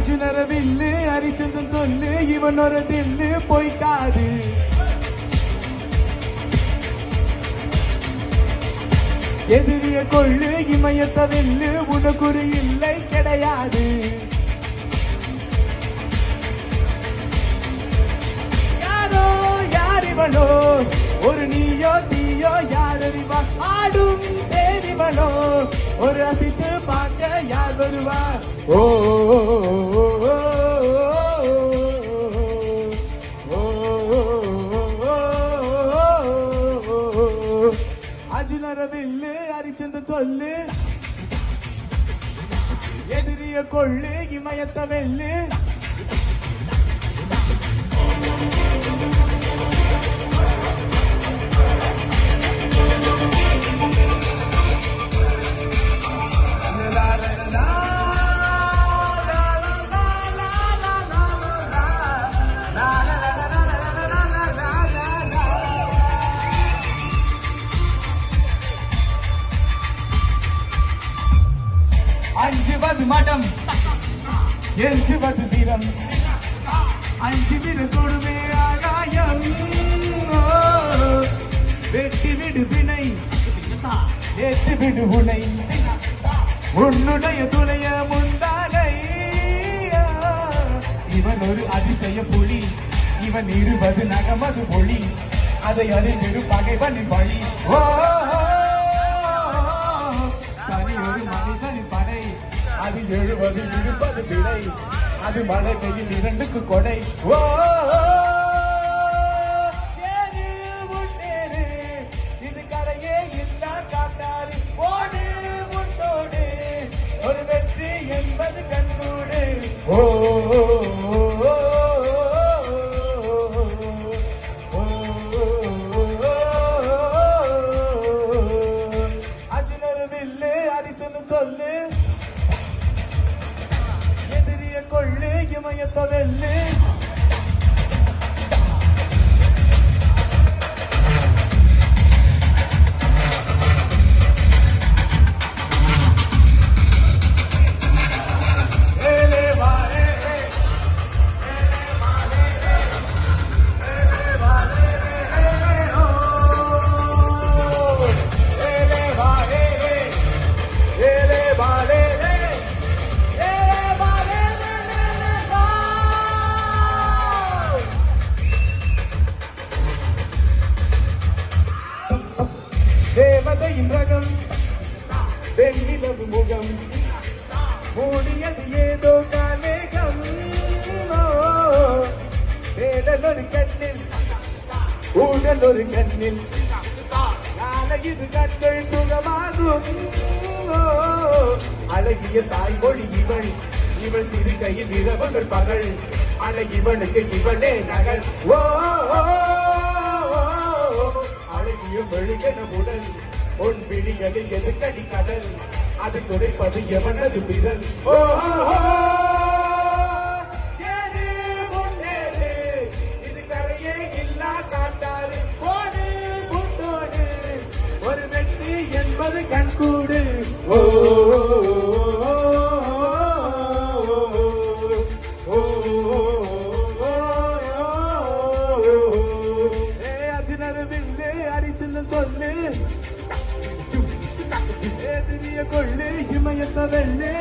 அர்ஜுனர வில்லு ஹரிச்சந்திரன் சொல்லு இவனோட தில்லு பொய்க்காது. எதிரிய கொள்ளு இமயத்த வெல்லு உனக்குரு இல்லை கிடையாது. யாரோ யார் இவனோ ஒரு நீயோ தீயோ யார் அறிவா ஆடும் தேடிவனோ ஒரு அசைத்து பார்க்க யார் வருவா. ஓ அர்ஜுனர வில்லு ஹரிச்சந்திரன் சொல்லு எதிரிய கொள்ளு இமயத்த வெல்லு. அஞ்சுவது மடம் எஞ்சுவது திறம் அஞ்சு விரு கொடுமே ஆகாயம். வெட்டி விடு வினை ஏத்து விடு உனை உன்னுடைய துணைய முந்தானை. இவன் ஒரு அதிசய புலி இவன் இருபது நகமது மொழி அதை அறிந்திரு பகைவனின் வழி. ஓ தனி ஒரு மனிதனின் படை அது 70 இருப்பது விடை அது மழை பெய்யும் இரண்டுக்கு கொடை. ஓ இது கரையே இல்ல காட்டாரு ஓடு முன்னோடு ஒரு வெற்றி என்பது கண்ணூடு. ஓ அர்ஜுனர வில்லு ஹரிச்சந்திரன் சொல்லு எதிரிய கொள்ளு இமயத்த வெல்லு. தேவதையின் ரகம் வெண்ணிலவு முகம் மூடியது ஏதோ காலேகம். தேடல் ஒரு கண்ணில் ஊடல் ஒரு கண்ணில் நாளை இது கண்கள் சுகமாகும். அழகிய தாய்மொழி இவள் இவள் சிறு கையில் இரவுகள் பகல் அழகிவனுக்கு இவளே நகல். ஓ அழகிய மெழுகனவுடன் உன் விழிகளில் எதுக்கடி கடல் அது துடைப்பது எவனது விரல். ஓ இது கரையே இல்லா காட்டாறு ஓடு முன்னோடு ஒரு வெற்றி என்பது கண்கூடு. ஓ ஹரிச்சந்திரன் சொல்லு எதிரிய கொள்ளு இமயத்த வெல்லு.